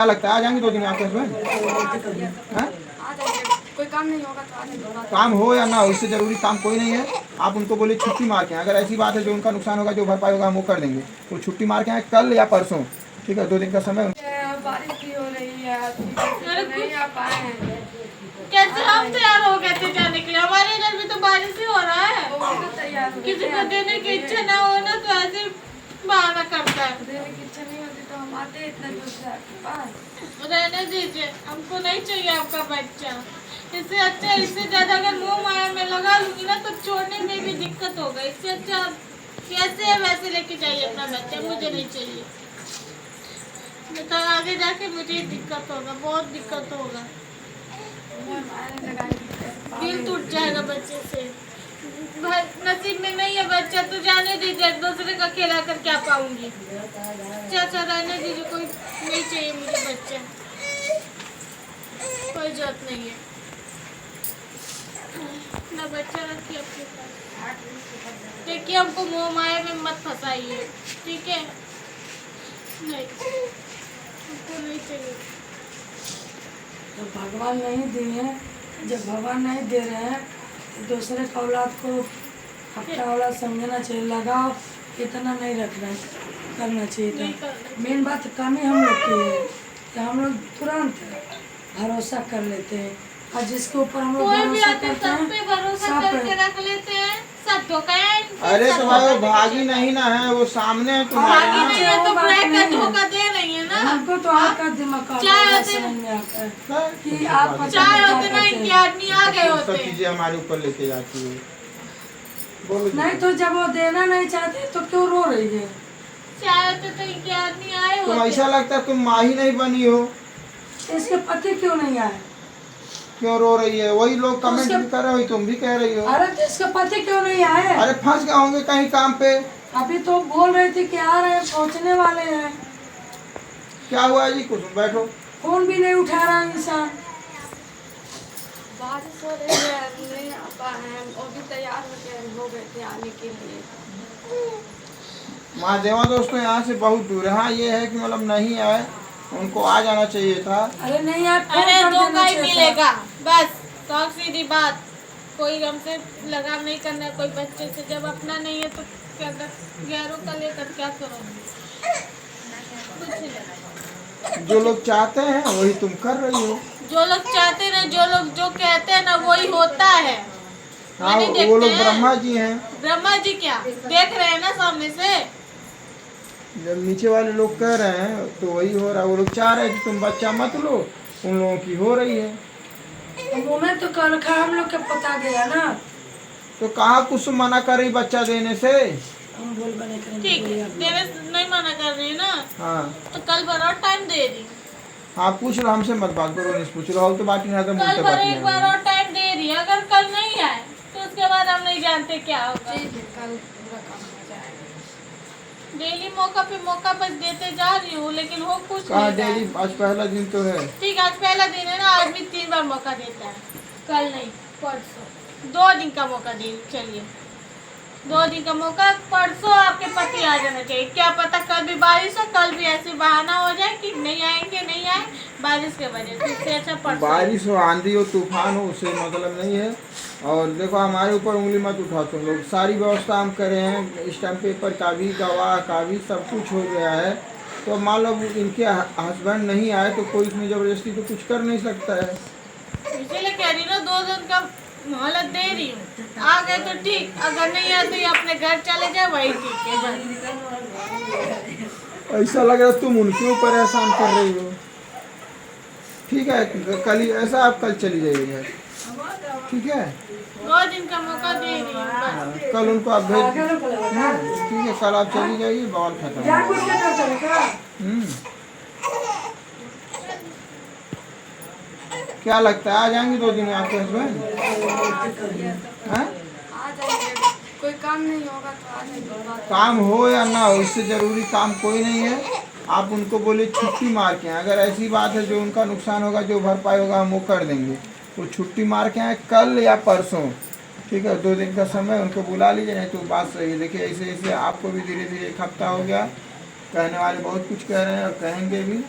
क्या लगता है आ जाएंगे 2 दिन में आपके हस्बैंड? कोई काम नहीं होगा तो आ जाएंगे। काम हो या ना हो इससे जरूरी काम कोई नहीं है। आप उनको बोले छुट्टी मार के आएं। अगर ऐसी बात है जो उनका नुकसान होगा जो भरपाई होगा हम वो कर देंगे। तो छुट्टी मार के आए कल या परसों, ठीक है, 2 दिन का समय। बारिश भी हो रही है, नहीं आ पाए हैं। कैसे हम तैयार हो गए थे जाने के लिए? हमारे इधर भी तो बारिश ही हो रहा है। किसी को देने की इच्छा ना हो ना तो ऐसे बहाना करता है। देने की इच्छा नहीं होती तो हम आते इतना दूर से आपके पास। रहने दीजिए, हमको नहीं चाहिए आपका बच्चा। इससे अच्छा, इससे ज्यादा अगर मुंह माया में लगा लूंगी ना तो छोड़ने में भी दिक्कत होगा। इससे अच्छा कैसे है वैसे लेके जाइए अपना बच्चा, मुझे नहीं चाहिए। तो आगे जाके मुझे दिक्कत होगा, बहुत दिक्कत होगा। दिल टूट जाएगा बच्चे से। नसीब में नहीं है बच्चा तो जाने दीजिए, दूसरे का खेला कर क्या पाऊंगी। चाचा रहने दीजिए, कोई नहीं चाहिए मुझे बच्चा, कोई जरूरत नहीं है। ना बच्चा रखिए अपने पास। देखिए हमको मोह माया में मत फंसाइए, ठीक है? नहीं, हमको नहीं चाहिए। तो भगवान नहीं दिए हैं, जब भगवान नहीं दे रहे हैं तो दूसरे का औलाद को अपना औलाद समझना चाहिए। लगाव इतना नहीं रखना करना चाहिए था। मेन बात कमी हम लोग की है कि हम लोग तुरंत भरोसा कर लेते हैं और जिसके ऊपर हम लोग भरोसा करते हैं भरोसा करके रख लेते हैं, सब धोखा है। अरे तो भाई वो भागी नहीं ना है, वो सामने है तुम्हारे। भागी नहीं है तो ब्रेक का धोखा दे रही है ना। हमको तो आपका दिमाग का समझ में आता है कि आप चाहे होते ना इनके आदमी आ गए होते। सब चीजें हमारे ऊपर लेके जाती है। बोलो नहीं तो जब वो देना नहीं चाहते तो क्यों रो रही है? चाहे होते तो इनके आदमी आए तुम होते। ऐसा लगता है तुम माँ ही नहीं बनी हो। इसके पति क्यों नहीं आए? क्यों रो रही है? वही लोग कमेंट भी कर रहे हो, तुम भी कह रही हो। अरे तो इसके पति क्यों नहीं आए? अरे फंस गए होंगे कहीं काम पे। अभी तो बोल रहे थे कि आ रहे हैं, पहुंचने वाले हैं। क्या हुआ जी? कुछ बैठो। फोन भी नहीं उठा रहा इंसान। बारिश हो रही है, नहीं आ पाए हैं। वो भी तैयार हो गए थे आने के लिए। महादेवा दोस्तों यहाँ से बहुत दूर है। हाँ ये है कि मतलब नहीं आए, उनको आ जाना चाहिए था। अरे नहीं यार, अरे धोखा ही मिलेगा बस। तो सीधी बात, कोई हमसे लगाव नहीं करना है कोई बच्चे से। जब अपना नहीं है तो क्या गैरों का लेकर क्या करोगे? कुछ नहीं। जो लोग चाहते हैं वही तुम कर रही हो। जो लोग चाहते ना, जो लोग जो कहते हैं ना वही होता है। हाँ वो लोग ब्रह्मा जी हैं। ब्रह्मा जी क्या देख रहे हैं ना सामने से? जब नीचे वाले लोग कह रहे हैं तो वही हो रहा है। वो लोग चाह रहे हैं कि तुम बच्चा मत लो, उन लोगों की हो रही है। उन्होंने तो कर रखा, हम लोग के पता गया ना। तो कहाँ कुछ मना कर रही बच्चा देने से? हम बोल बने करेंगे। ठीक है, देने नहीं मना कर रही ना। हाँ तो कल भर और टाइम दे दी। हाँ पूछ लो, हमसे मत बात करो, नहीं पूछ लो। तो बाकी ना तो मुझसे कल बात भर एक बार नहीं। और टाइम दे दी। अगर कल नहीं आए तो उसके बाद हम नहीं जानते क्या होगा। ठीक है, कल पूरा काम हो जाएगा। डेली मौका पे मौका बस देते जा रही हूँ, लेकिन हो कुछ कहाँ नहीं रहा है। डेली? आज पहला दिन तो है। ठीक, आज पहला दिन है ना। आदमी 3 बार मौका देता है, कल नहीं परसों। 2 दिन का मौका दे, चलिए 2 दिन का मौका। परसों आपके पति आ जाना चाहिए। क्या पता कल भी बारिश हो, कल भी ऐसे बहाना हो जाए कि नहीं आएंगे, नहीं आए बारिश के वजह से। इससे अच्छा परसों। बारिश हो, आंधी हो, तूफान हो, उससे मतलब नहीं है। और देखो हमारे ऊपर उंगली मत उठाओ तुम लोग। सारी व्यवस्था हम करे हैं, स्टैम्प पेपर का भी, गवाह का भी, सब कुछ हो गया है। तो मान लो इनके हस्बैंड नहीं आए तो कोई इसमें ज़बरदस्ती तो कुछ कर नहीं सकता है। इसीलिए कह रही ना 2 दिन का मोहलत दे रही हूँ। आ गए तो ठीक, अगर नहीं आए तो ये अपने घर चले जाए, वही ठीक है। ऐसा लग रहा है तुम उनके ऊपर एहसान कर रही हो। ठीक है, कल ही ऐसा आप कल चली जाइएगा, ठीक है? 2 दिन का मौका दे रही हूँ बस। हाँ, कल उनको आप भेज। हाँ, ठीक है, कल आप चली जाइए, बवाल खत्म। क्या लगता है आ जाएंगे 2 दिन में आपके हस्बैंड? हाँ? आ जाएंगे, कोई काम नहीं होगा तो आ जाएंगे। काम हो या ना हो इससे जरूरी काम कोई नहीं है। आप उनको बोले छुट्टी मार के आएं। अगर ऐसी बात है जो उनका नुकसान होगा जो भरपाई होगा हम वो कर देंगे। वो छुट्टी मार के आए कल या परसों, ठीक है? 2 दिन का समय उनको बुला लीजिए। नहीं तो बात सही है। देखिए ऐसे ऐसे आपको भी धीरे धीरे 1 हफ्ता हो गया, कहने वाले बहुत कुछ कह रहे हैं और कहेंगे भी।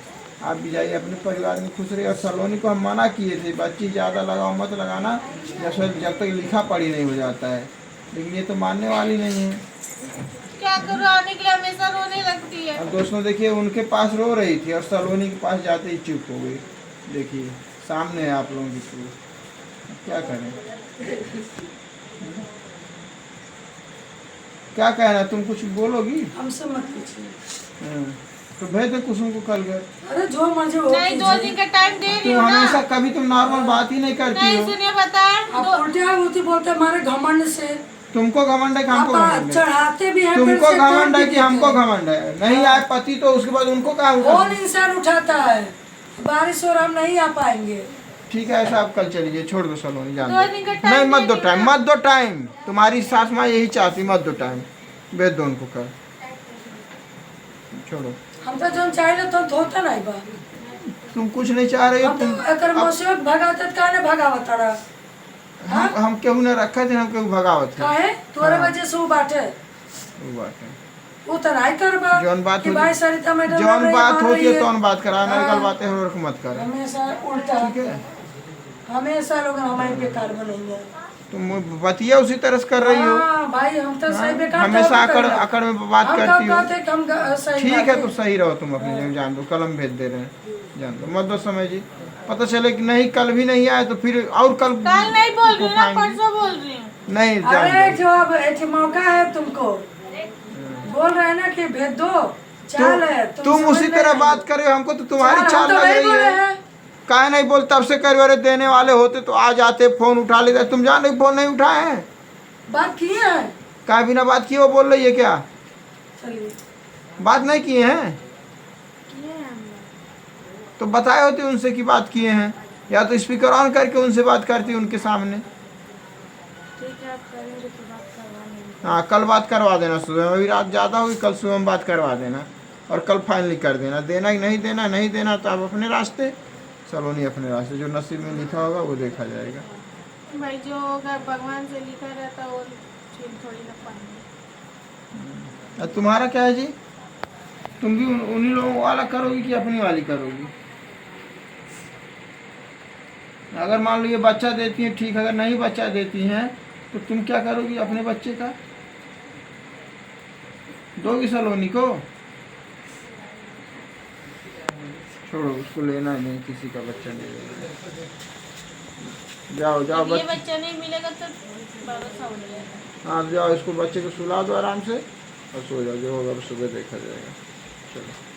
आप भी जाइए अपने परिवार में खुश रहिए। और सलोनी को हम मना किए थे, बच्ची ज़्यादा लगाओ मत लगाना, जब तक लिखा पढ़ी नहीं हो जाता है, लेकिन ये तो मानने वाली नहीं है। क्या करूँ, आने के लिए हमेशा रोने लगती है। और दोस्तों देखिए, उनके पास रो रही थी और सलोनी के पास जाते ही चुप हो गई। देखिए सामने है आप लोगों की प्रूफ। क्या करें, क्या कहना, तुम कुछ बोलोगी? हमसे मत पूछिए। तो भेज दे कुसुम को कल घर। अरे जो मर्जी हो नहीं, 2 दिन का टाइम दे रही तुम हूँ ना। हमेशा कभी तुम नॉर्मल बात ही नहीं करती नहीं हो। सुनिए, बता आप उल्टिया होती बोलते हमारे घमंड से। तुमको घमंड है कि हमको आप घमंड है? चढ़ाते भी हैं, तुमको फिर से घमंड है तोड़ कि भी हमको देते हैं। घमंड है? नहीं आए पति तो उसके बाद उनको कहा कौन इंसान उठाता है? बारिश और हम नहीं आ पाएंगे। ठीक है, ऐसा आप कल चलिए, छोड़ दो सलोनी, जान 2 दिन का टाइम नहीं, मत दो दे टाइम, देना। मत दो टाइम। तुम्हारी सास माँ यही चाहती, मत दो टाइम, भेज दो उनको कल, छोड़ो। हम तो जो चाहिए तो धोता नहीं बा। तुम कुछ नहीं चाह रही हो। हम तो तुम अगर मुसीबत भगाते तो काहे भगावत रहा? हम केहू ने रखा थे, हम केहू भगावत है। काहे तोरे हाँ। वजह से वो बाटे वो बात है। वो तो नहीं करबा। जौन बात कि होती- भाई सरिता मैडम जौन बात मार होती रही है है। तौन बात करा, हाँ। नरकल बातें हो रख मत कर। हमेशा उल्टा। ठीक है, हमेशा लोग हमारे बेकार बनेंगे। तुम बतिया उसी तरह से कर रही हो। हाँ भाई, हम तो सही बेकार हमेशा तो अकड़ करना। अकड़ में बात हम करती कब हो। कहते कि हम सही ठीक बात है, तो सही रहो तुम अपनी जगह, जान दो, कल हम भेज दे रहे हैं, जान दो, मत दो समय जी। पता चले कि नहीं, कल भी नहीं आए तो फिर और कल नहीं बोल रही हूँ ना, उठाएंगे। परसों बोल रही हूँ। नहीं, जान अरे दो। जो अब एक मौका है तुमको, बोल रहे हैं ना कि भेज दो, चाल है तुम समझ उसी नहीं तरह रही। बात कर रहे हो, हमको तो तुम्हारी हम चाल तो लग नहीं रही बोले है। हैं। काहे नहीं बोल, तब से कर रहे, देने वाले होते तो आ जाते, फोन उठा लेते। तुम जान रही फोन नहीं उठाए हैं, बात किए हैं। काहे बिना बात किए वो बोल रही है क्या? चलिए, बात नहीं किए हैं तो बताए होते उनसे कि बात किए हैं, या तो स्पीकर ऑन करके उनसे बात करती उनके सामने। ठीक है, आप करेंगे तो बात करवा लेंगे। हाँ, कल बात करवा देना सुबह में, अभी रात ज़्यादा होगी, कल सुबह में बात करवा देना और कल फाइनली कर देना, देना ही नहीं देना, नहीं देना तो आप अपने रास्ते, सलोनी अपने रास्ते, जो नसीब में लिखा होगा वो देखा जाएगा। भाई जो होगा भगवान से लिखा रहता वो छीन थोड़ी ना पाएंगे। और तुम्हारा क्या है जी? तुम भी उन्हीं लोगों वाला करोगी कि अपनी वाली करोगी? अगर मान लो ये बच्चा देती हैं ठीक, अगर नहीं बच्चा देती हैं तो तुम क्या करोगी अपने बच्चे का? दोगी सलोनी को? छोड़ो, उसको लेना नहीं, किसी का बच्चा नहीं लेना। जाओ जाओ, ये बच्चा नहीं मिलेगा तो भरोसा हो जाएगा। हाँ जाओ, इसको बच्चे को सुला दो आराम से और सो जाओ, जो होगा सुबह देखा जाएगा। चलो।